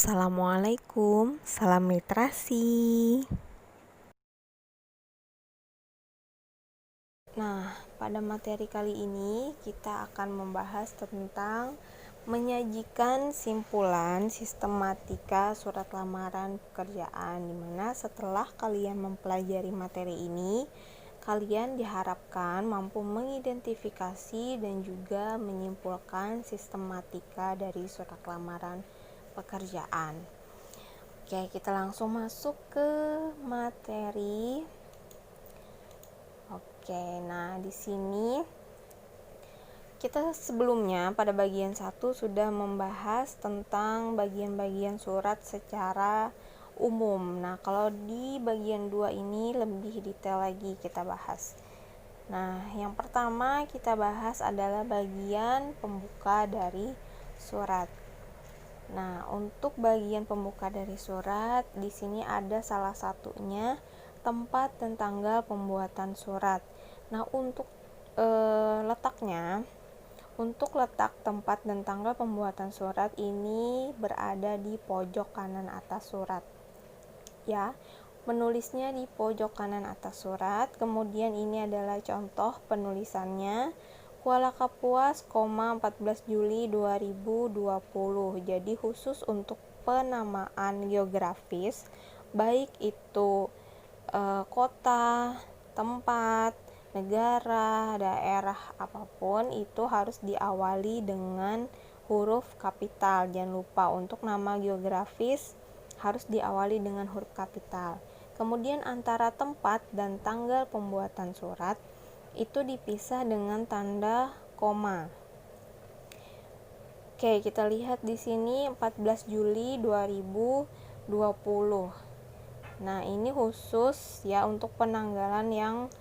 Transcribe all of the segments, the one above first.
Assalamualaikum, salam literasi. Nah, pada materi kali ini kita akan membahas tentang menyajikan simpulan sistematika surat lamaran pekerjaan, di mana setelah kalian mempelajari materi ini, kalian diharapkan mampu mengidentifikasi dan juga menyimpulkan sistematika dari surat lamaran pekerjaan. Oke, kita langsung masuk ke materi. Oke, nah di sini kita sebelumnya pada bagian 1 sudah membahas tentang bagian-bagian surat secara umum. Nah, kalau di bagian 2 ini lebih detail lagi kita bahas. Nah, yang pertama kita bahas adalah bagian pembuka dari surat. Nah, untuk bagian pembuka dari surat, di sini ada salah satunya tempat dan tanggal pembuatan surat. Nah, untuk letaknya, untuk letak tempat dan tanggal pembuatan surat ini berada di pojok kanan atas surat. Ya, menulisnya di pojok kanan atas surat. Kemudian ini adalah contoh penulisannya. Kuala Kapuas, 14 Juli 2020. Jadi khusus untuk penamaan geografis, baik itu kota, tempat, negara, daerah apapun, itu harus diawali dengan huruf kapital. Jangan lupa untuk nama geografis harus diawali dengan huruf kapital. Kemudian antara tempat dan tanggal pembuatan surat itu dipisah dengan tanda koma. Oke, kita lihat di sini 14 Juli 2020. Nah, ini khusus ya untuk penanggalan yang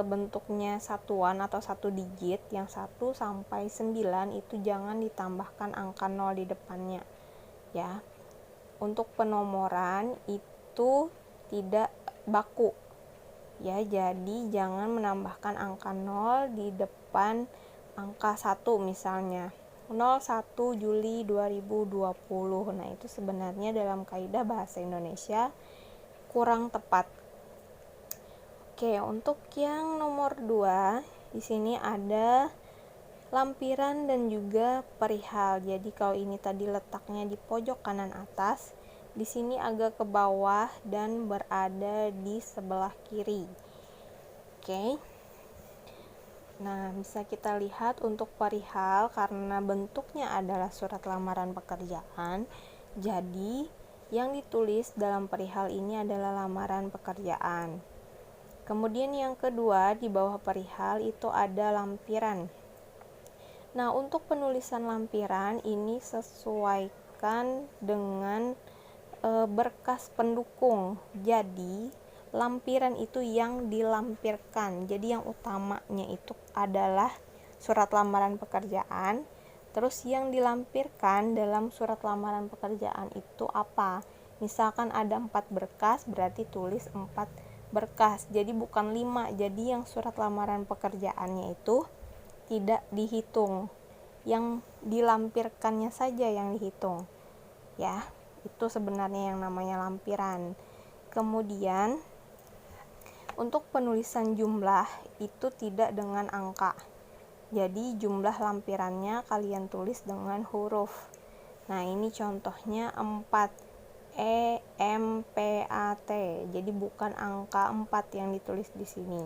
bentuknya satuan atau satu digit, yang 1 sampai 9 itu jangan ditambahkan angka 0 di depannya. Ya. Untuk penomoran itu tidak baku. Ya, jadi jangan menambahkan angka 0 di depan angka 1 misalnya. 01 Juli 2020. Nah, itu sebenarnya dalam kaidah bahasa Indonesia kurang tepat. Oke, untuk yang nomor 2, di sini ada lampiran dan juga perihal. Jadi kalau ini tadi letaknya di pojok kanan atas, di sini agak ke bawah dan berada di sebelah kiri. Oke. Nah, bisa kita lihat untuk perihal karena bentuknya adalah surat lamaran pekerjaan. Jadi, yang ditulis dalam perihal ini adalah lamaran pekerjaan. Kemudian yang kedua, di bawah perihal itu ada lampiran. Nah, untuk penulisan lampiran ini sesuaikan dengan berkas pendukung. Jadi, lampiran itu yang dilampirkan. Jadi, yang utamanya itu adalah surat lamaran pekerjaan. Terus yang dilampirkan dalam surat lamaran pekerjaan itu apa? Misalkan ada 4 berkas, berarti tulis 4 berkas. Jadi bukan 5. Jadi yang surat lamaran pekerjaannya itu tidak dihitung. Yang dilampirkannya saja yang dihitung. Ya, itu sebenarnya yang namanya lampiran. Kemudian untuk penulisan jumlah itu tidak dengan angka. Jadi jumlah lampirannya kalian tulis dengan huruf. Nah, ini contohnya 4 EMPAT. Jadi bukan angka 4 yang ditulis di sini.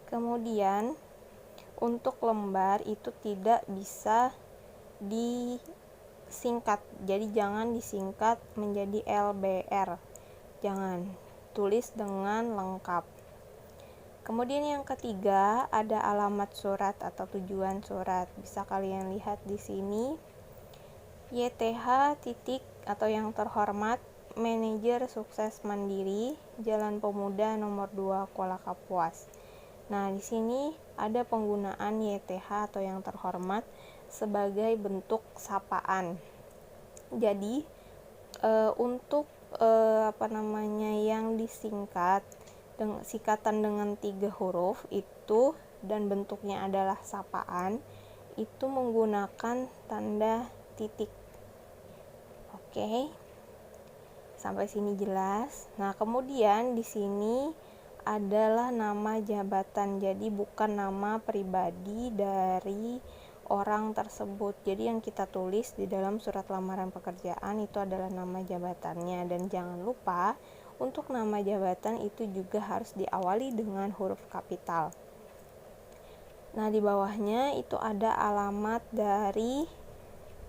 Kemudian untuk lembar itu tidak bisa disingkat. Jadi jangan disingkat menjadi LBR. Jangan, tulis dengan lengkap. Kemudian yang ketiga ada alamat surat atau tujuan surat. Bisa kalian lihat di sini. YTH titik atau yang terhormat Manajer Sukses Mandiri Jalan Pemuda nomor 2 Kuala Kapuas. Nah, di sini ada penggunaan YTH atau yang terhormat sebagai bentuk sapaan. Jadi untuk yang disingkat sikatan dengan 3 huruf itu dan bentuknya adalah sapaan, itu menggunakan tanda titik. Oke. Sampai sini jelas. Nah, kemudian di sini adalah nama jabatan. Jadi bukan nama pribadi dari orang tersebut. Jadi yang kita tulis di dalam surat lamaran pekerjaan itu adalah nama jabatannya. Dan jangan lupa untuk nama jabatan itu juga harus diawali dengan huruf kapital. Nah, di bawahnya itu ada alamat dari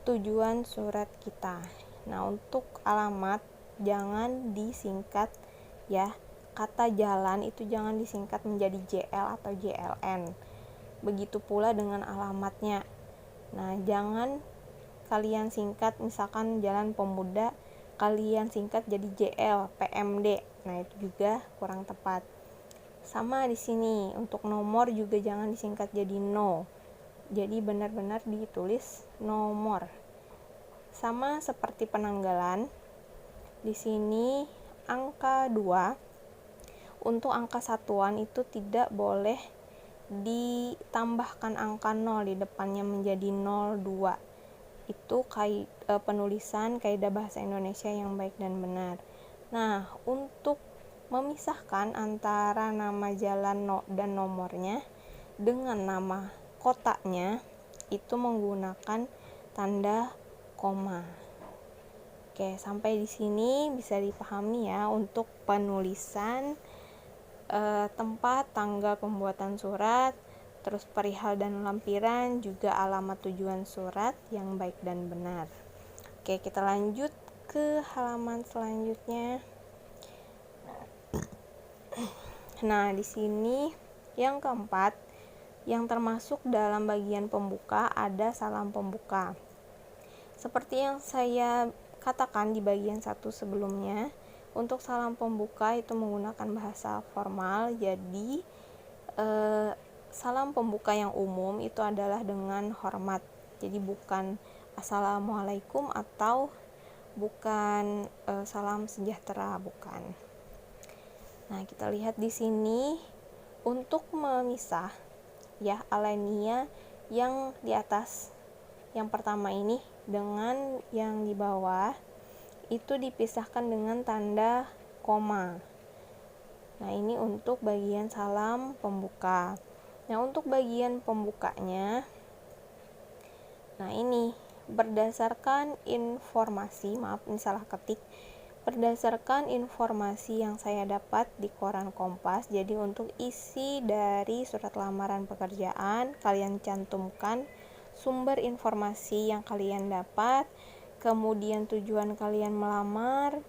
tujuan surat kita. Nah, untuk alamat jangan disingkat ya. Kata jalan itu jangan disingkat menjadi JL atau JLN. Begitu pula dengan alamatnya. Nah, jangan kalian singkat misalkan Jalan Pemuda, kalian singkat jadi JL, PMD. Nah, itu juga kurang tepat. Sama di sini, untuk nomor juga jangan disingkat jadi no. Jadi benar-benar ditulis nomor. Sama seperti penanggalan, di sini angka 2 untuk angka satuan itu tidak boleh ditambahkan angka 0 di depannya menjadi 02. Itu penulisan kaidah bahasa Indonesia yang baik dan benar. Nah, untuk memisahkan antara nama jalan dan nomornya dengan nama kotanya itu menggunakan tanda koma. Oke, sampai di sini bisa dipahami ya untuk penulisan tempat, tanggal pembuatan surat, terus perihal dan lampiran, juga alamat tujuan surat yang baik dan benar. Oke, kita lanjut ke halaman selanjutnya. Nah, di sini yang keempat, yang termasuk dalam bagian pembuka ada salam pembuka. Seperti yang saya katakan di bagian 1 sebelumnya, untuk salam pembuka itu menggunakan bahasa formal. Jadi salam pembuka yang umum itu adalah dengan hormat. Jadi bukan assalamualaikum atau bukan salam sejahtera, bukan. Nah, kita lihat di sini untuk memisah ya alinea yang di atas yang pertama ini dengan yang di bawah itu dipisahkan dengan tanda koma. Nah, ini untuk bagian salam pembuka. Nah, untuk bagian pembukanya, nah ini berdasarkan informasi, maaf ini salah ketik, berdasarkan informasi yang saya dapat di koran Kompas. Jadi untuk isi dari surat lamaran pekerjaan, kalian cantumkan sumber informasi yang kalian dapat, kemudian tujuan kalian melamar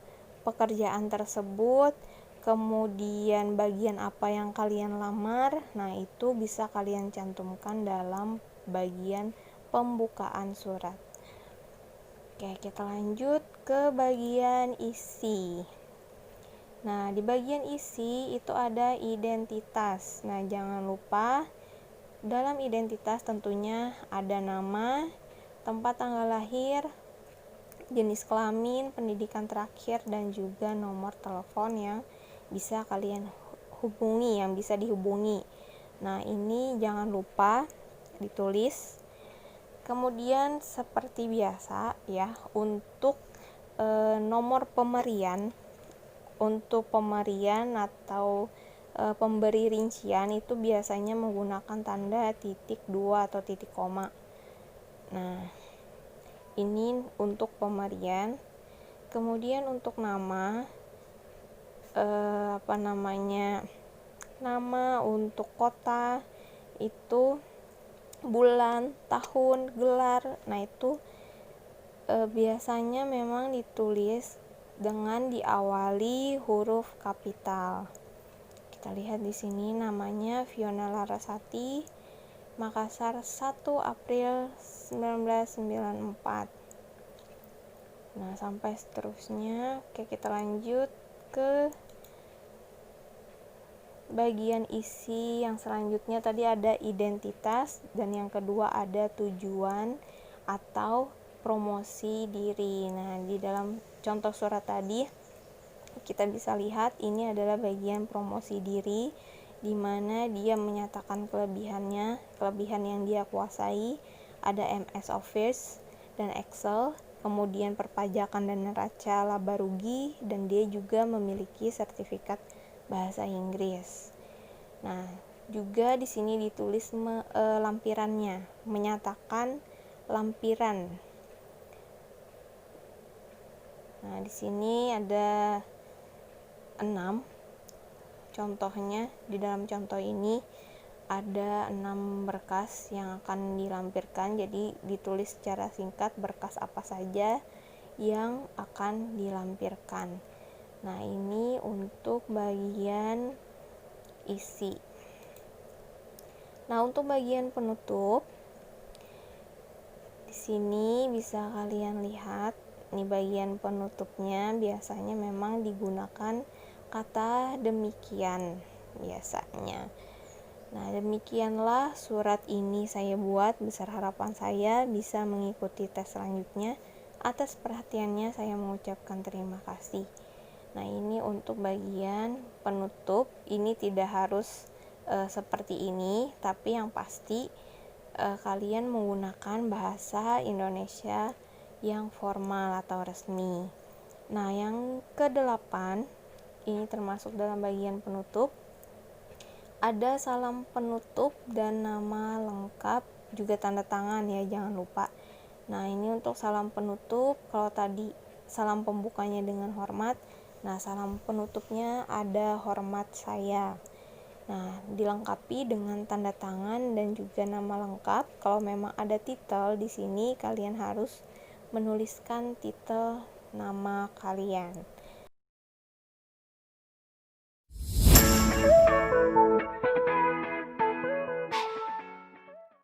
pekerjaan tersebut, kemudian bagian apa yang kalian lamar. Nah, itu bisa kalian cantumkan dalam bagian pembukaan surat. Oke, kita lanjut ke bagian isi. Nah, di bagian isi itu ada identitas. Nah, jangan lupa dalam identitas tentunya ada nama, tempat tanggal lahir, jenis kelamin, pendidikan terakhir, dan juga nomor telepon yang bisa kalian hubungi, yang bisa dihubungi. Nah, ini jangan lupa ditulis. Kemudian seperti biasa ya, untuk nomor pemberian, untuk pemberian atau pemberi rincian itu biasanya menggunakan tanda titik 2 atau titik koma. Nah, ini untuk pemberian. Kemudian untuk nama, nama untuk kota itu bulan, tahun, gelar. Nah, itu biasanya memang ditulis dengan diawali huruf kapital. Kita lihat di sini namanya Fiona Larasati, Makassar 1 April 1994. Nah, sampai seterusnya. Oke, kita lanjut ke bagian isi yang selanjutnya. Tadi ada identitas dan yang kedua ada tujuan atau promosi diri. Nah, di dalam contoh surat tadi kita bisa lihat ini adalah bagian promosi diri, di mana dia menyatakan kelebihan yang dia kuasai. Ada MS Office dan Excel. kemudian perpajakan dan neraca laba rugi, dan dia juga memiliki sertifikat bahasa Inggris. Nah, juga di sini ditulis lampirannya, menyatakan lampiran. Nah, di sini ada 6 contohnya. Di dalam contoh ini ada 6 berkas yang akan dilampirkan, jadi ditulis secara singkat berkas apa saja yang akan dilampirkan. Nah, ini untuk bagian isi. Nah, untuk bagian penutup, di sini bisa kalian lihat, ini bagian penutupnya biasanya memang digunakan kata demikian biasanya. Nah, demikianlah surat ini saya buat. Besar harapan saya bisa mengikuti tes selanjutnya. Atas perhatiannya saya mengucapkan terima kasih. Nah, ini untuk bagian penutup. Ini tidak harus seperti ini, tapi yang pasti kalian menggunakan bahasa Indonesia yang formal atau resmi. Nah, yang ke-8 ini termasuk dalam bagian penutup. Ada salam penutup dan nama lengkap, juga tanda tangan ya, jangan lupa. Nah, ini untuk salam penutup. Kalau tadi salam pembukanya dengan hormat, nah salam penutupnya ada hormat saya. Nah, dilengkapi dengan tanda tangan dan juga nama lengkap. Kalau memang ada titel di sini, kalian harus menuliskan titel nama kalian.